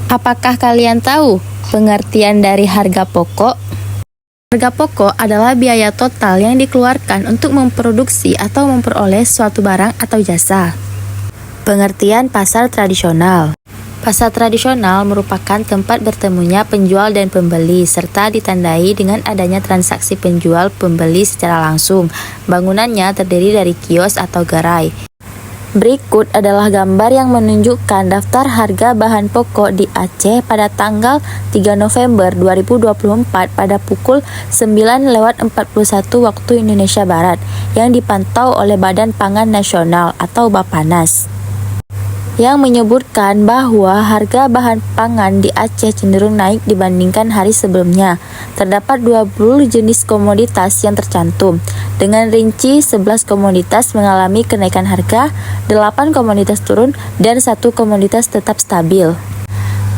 Apakah kalian tahu pengertian dari harga pokok? Harga pokok adalah biaya total yang dikeluarkan untuk memproduksi atau memperoleh suatu barang atau jasa. Pengertian pasar tradisional. Pasar tradisional merupakan tempat bertemunya penjual dan pembeli, serta ditandai dengan adanya transaksi penjual-pembeli secara langsung. Bangunannya terdiri dari kios atau gerai. Berikut adalah gambar yang menunjukkan daftar harga bahan pokok di Aceh pada tanggal 3 November 2024 pada pukul 9.41 waktu Indonesia Barat yang dipantau oleh Badan Pangan Nasional atau Bappenas, yang menyebutkan bahwa harga bahan pangan di Aceh cenderung naik dibandingkan hari sebelumnya. Terdapat 20 jenis komoditas yang tercantum, dengan rinci 11 komoditas mengalami kenaikan harga, 8 komoditas turun, dan 1 komoditas tetap stabil.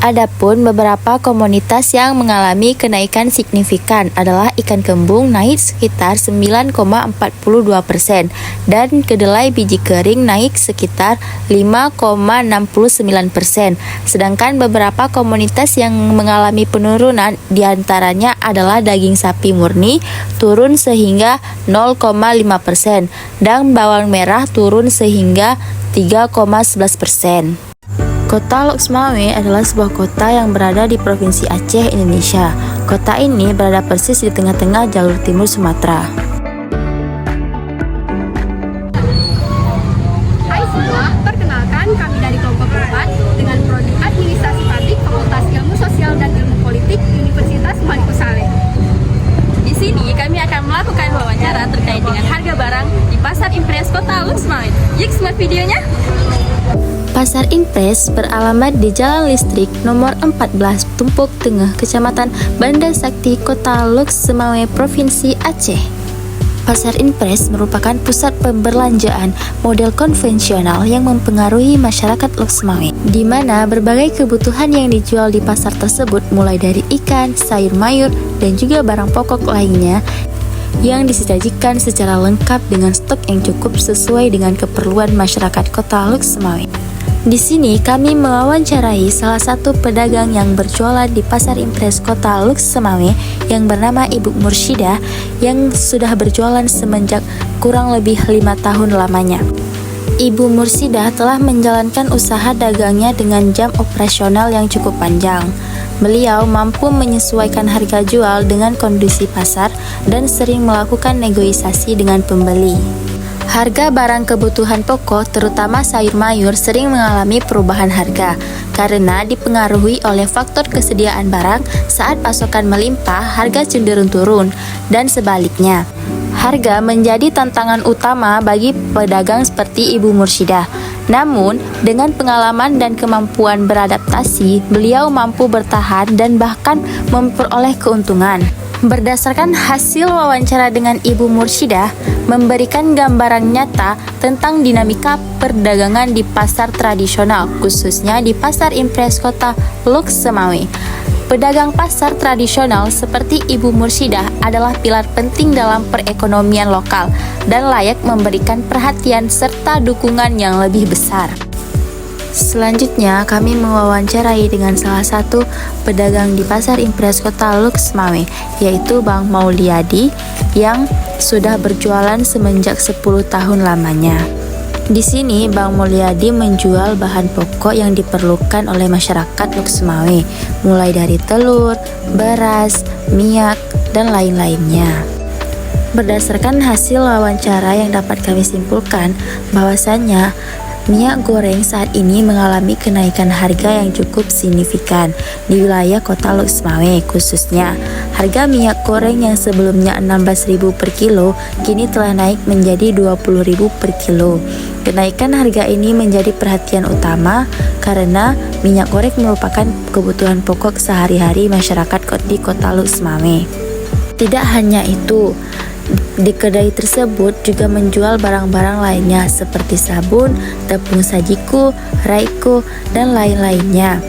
Adapun beberapa komoditas yang mengalami kenaikan signifikan adalah ikan kembung naik sekitar 9,42% dan kedelai biji kering naik sekitar 5,69%. Sedangkan beberapa komoditas yang mengalami penurunan diantaranya adalah daging sapi murni turun sehingga 0,5% dan bawang merah turun sehingga 3,11%. Kota Lok Sumawe adalah sebuah kota yang berada di Provinsi Aceh, Indonesia. Kota ini berada persis di tengah-tengah jalur timur Sumatera. Hai semua, perkenalkan kami dari kelompok 4 dengan Prodi Administrasi Publik Fakultas Ilmu Sosial dan Ilmu Politik Universitas Malik Saleh. Di sini kami akan melakukan wawancara terkait dengan harga barang di Pasar Impres Kota Lok Sumawe. Yuk simak videonya. Pasar Impres beralamat di Jalan Listrik nomor 14 Tumpuk Tengah, Kecamatan Banda Sakti, Kota Lok Sumawe, Provinsi Aceh. Pasar Impres merupakan pusat pembelanjaan model konvensional yang mempengaruhi masyarakat Lok Sumawe, di mana berbagai kebutuhan yang dijual di pasar tersebut mulai dari ikan, sayur mayur, dan juga barang pokok lainnya yang disajikan secara lengkap dengan stok yang cukup sesuai dengan keperluan masyarakat Kota Lok Sumawe. Di sini kami mewawancarai salah satu pedagang yang berjualan di Pasar Impres Kota Lok Sumawe yang bernama Ibu Mursyidah yang sudah berjualan semenjak kurang lebih 5 tahun lamanya. Ibu Mursyidah telah menjalankan usaha dagangnya dengan jam operasional yang cukup panjang. Beliau mampu menyesuaikan harga jual dengan kondisi pasar dan sering melakukan negosiasi dengan pembeli. Harga barang kebutuhan pokok, terutama sayur mayur, sering mengalami perubahan harga karena dipengaruhi oleh faktor kesediaan barang. Saat pasokan melimpah, harga cenderung turun, dan sebaliknya. Harga menjadi tantangan utama bagi pedagang seperti Ibu Mursyidah. Namun, dengan pengalaman dan kemampuan beradaptasi, beliau mampu bertahan dan bahkan memperoleh keuntungan. Berdasarkan hasil wawancara dengan Ibu Mursyidah, memberikan gambaran nyata tentang dinamika perdagangan di pasar tradisional, khususnya di Pasar Impres Kota Lok Sumawe. Pedagang pasar tradisional seperti Ibu Mursyidah adalah pilar penting dalam perekonomian lokal dan layak memberikan perhatian serta dukungan yang lebih besar. Selanjutnya, kami mewawancarai dengan salah satu pedagang di Pasar Impres Kota Lok Sumawe, yaitu Bang Mauliadi yang sudah berjualan semenjak 10 tahun lamanya. Di sini, Bang Mauliadi menjual bahan pokok yang diperlukan oleh masyarakat Lok Sumawe, mulai dari telur, beras, minyak, dan lain-lainnya. Berdasarkan hasil wawancara yang dapat kami simpulkan, bahwasannya Minyak goreng saat ini mengalami kenaikan harga yang cukup signifikan di wilayah kota Loksmawe khususnya. Harga minyak goreng yang sebelumnya 16.000 per kilo kini telah naik menjadi 20.000 per kilo. Kenaikan harga ini menjadi perhatian utama karena minyak goreng merupakan kebutuhan pokok sehari-hari masyarakat di kota Loksmawe. Tidak hanya itu, di kedai tersebut juga menjual barang-barang lainnya seperti sabun, tepung sajiku, raiko, dan lain-lainnya.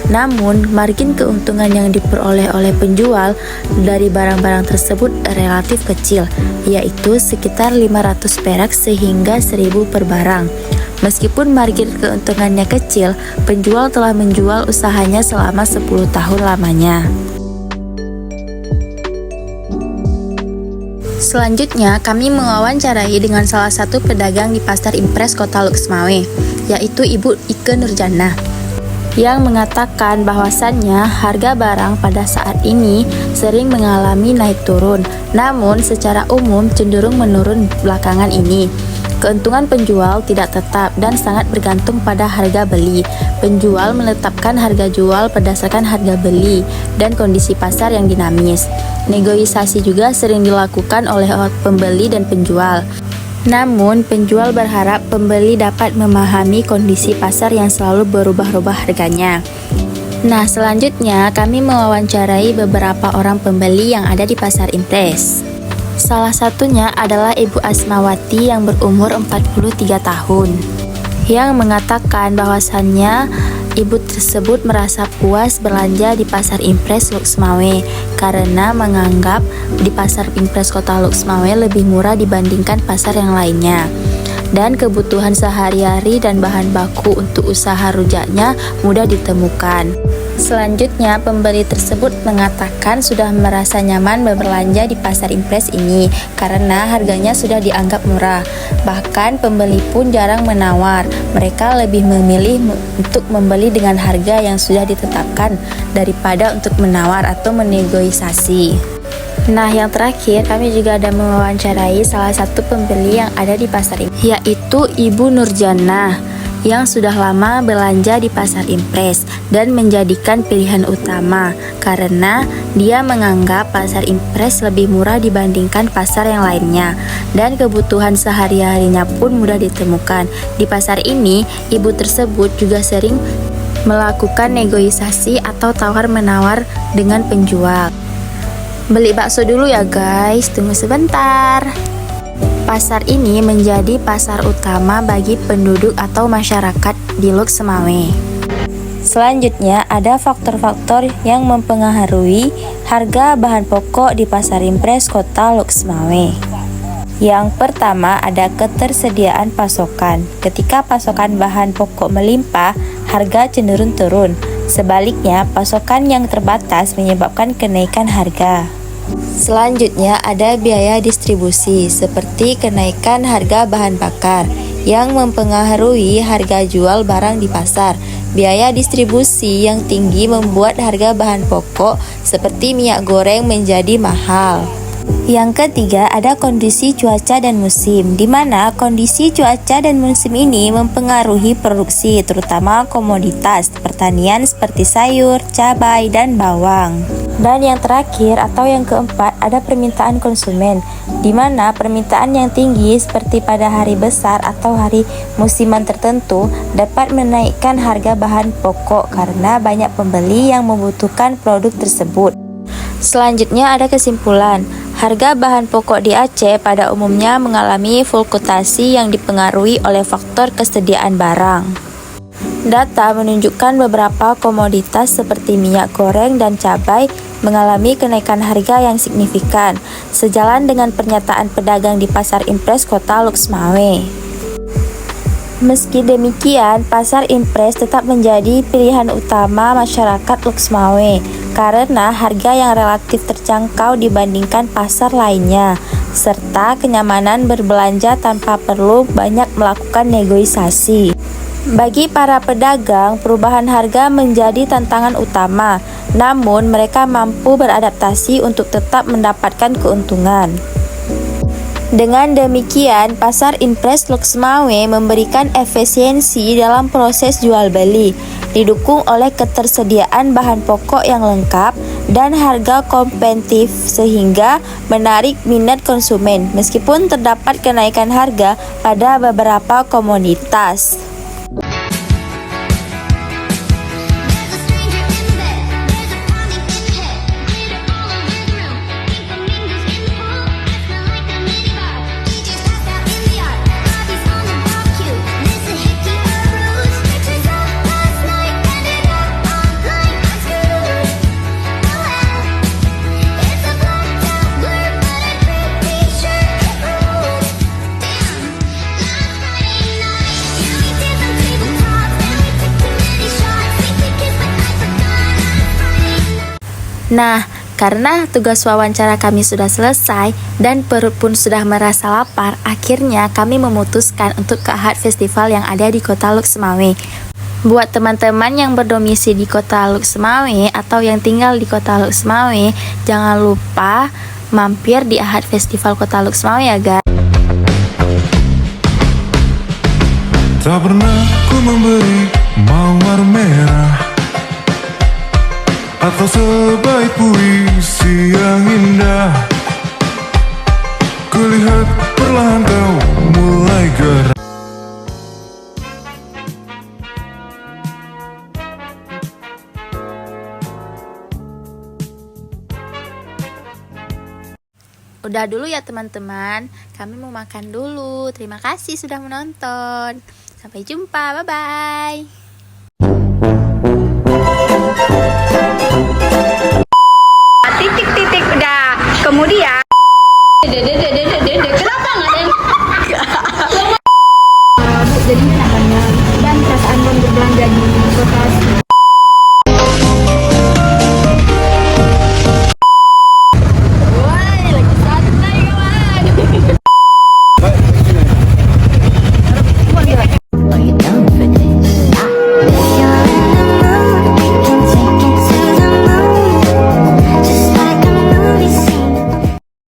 Namun, margin keuntungan yang diperoleh oleh penjual dari barang-barang tersebut relatif kecil, yaitu sekitar 500 perak sehingga 1.000 per barang. Meskipun margin keuntungannya kecil, penjual telah menjual usahanya selama 10 tahun lamanya. Selanjutnya, kami mewawancarai dengan salah satu pedagang di Pasar Impres Kota Loksmawe, yaitu Ibu Ike Nurjannah, yang mengatakan bahwasannya harga barang pada saat ini sering mengalami naik turun, namun secara umum cenderung menurun belakangan ini. Keuntungan penjual tidak tetap dan sangat bergantung pada harga beli. Penjual menetapkan harga jual berdasarkan harga beli dan kondisi pasar yang dinamis. Negosiasi juga sering dilakukan oleh pembeli dan penjual. Namun, penjual berharap pembeli dapat memahami kondisi pasar yang selalu berubah-ubah harganya. Nah, selanjutnya kami mewawancarai beberapa orang pembeli yang ada di Pasar Impres. Salah satunya adalah Ibu Asmawati yang berumur 43 tahun, yang mengatakan bahwasannya ibu tersebut merasa puas belanja di Pasar Impres Loksmawe karena menganggap di Pasar Impres Kota Loksmawe lebih murah dibandingkan pasar yang lainnya. Dan kebutuhan sehari-hari dan bahan baku untuk usaha rujaknya mudah ditemukan. Selanjutnya, pembeli tersebut mengatakan sudah merasa nyaman berbelanja di Pasar Impres ini karena harganya sudah dianggap murah. Bahkan pembeli pun jarang menawar. Mereka lebih memilih untuk membeli dengan harga yang sudah ditetapkan daripada untuk menawar atau menegosiasi. Nah, yang terakhir kami juga ada mewawancarai salah satu pembeli yang ada di Pasar Impres, yaitu Ibu Nurjannah, yang sudah lama belanja di Pasar Impres dan menjadikan pilihan utama karena dia menganggap Pasar Impres lebih murah dibandingkan pasar yang lainnya dan kebutuhan sehari-harinya pun mudah ditemukan. Di pasar ini, ibu tersebut juga sering melakukan negosiasi atau tawar-menawar dengan penjual. Beli bakso dulu ya guys, tunggu sebentar. Pasar ini menjadi pasar utama bagi penduduk atau masyarakat di Loksmawe. Selanjutnya ada faktor-faktor yang mempengaruhi harga bahan pokok di Pasar Impres Kota Loksmawe. Yang pertama ada ketersediaan pasokan. Ketika pasokan bahan pokok melimpah, harga cenderung turun. Sebaliknya, pasokan yang terbatas menyebabkan kenaikan harga. Selanjutnya ada biaya distribusi seperti kenaikan harga bahan bakar yang mempengaruhi harga jual barang di pasar. Biaya distribusi yang tinggi membuat harga bahan pokok seperti minyak goreng menjadi mahal. Yang ketiga ada kondisi cuaca dan musim, di mana kondisi cuaca dan musim ini mempengaruhi produksi, terutama komoditas pertanian seperti sayur, cabai, dan bawang. Dan yang terakhir atau yang keempat ada permintaan konsumen, di mana permintaan yang tinggi seperti pada hari besar atau hari musiman tertentu dapat menaikkan harga bahan pokok karena banyak pembeli yang membutuhkan produk tersebut. Selanjutnya ada kesimpulan. Harga bahan pokok di Aceh pada umumnya mengalami fluktuasi yang dipengaruhi oleh faktor kesediaan barang. Data menunjukkan beberapa komoditas seperti minyak goreng dan cabai mengalami kenaikan harga yang signifikan, sejalan dengan pernyataan pedagang di Pasar Impres Kota Loksmawe. Meski demikian, Pasar Impres tetap menjadi pilihan utama masyarakat Loksmawe karena harga yang relatif terjangkau dibandingkan pasar lainnya, serta kenyamanan berbelanja tanpa perlu banyak melakukan negosiasi. Bagi para pedagang, perubahan harga menjadi tantangan utama, namun mereka mampu beradaptasi untuk tetap mendapatkan keuntungan. Dengan demikian, Pasar Impres Loksmawe memberikan efisiensi dalam proses jual beli, didukung oleh ketersediaan bahan pokok yang lengkap dan harga kompetitif sehingga menarik minat konsumen meskipun terdapat kenaikan harga pada beberapa komoditas. Nah, karena tugas wawancara kami sudah selesai dan perut pun sudah merasa lapar, akhirnya kami memutuskan untuk ke Ahad Festival yang ada di Kota Loksmawe. Buat teman-teman yang berdomisili di Kota Loksmawe atau yang tinggal di Kota Loksmawe, jangan lupa mampir di Ahad Festival Kota Loksmawe ya guys. Tak pernah ku memberi mawar merah atau sebaik puisi yang indah. Kulihat perlahan kau mulai gerak. Udah dulu ya teman-teman, kami mau makan dulu. Terima kasih sudah menonton. Sampai jumpa, bye-bye.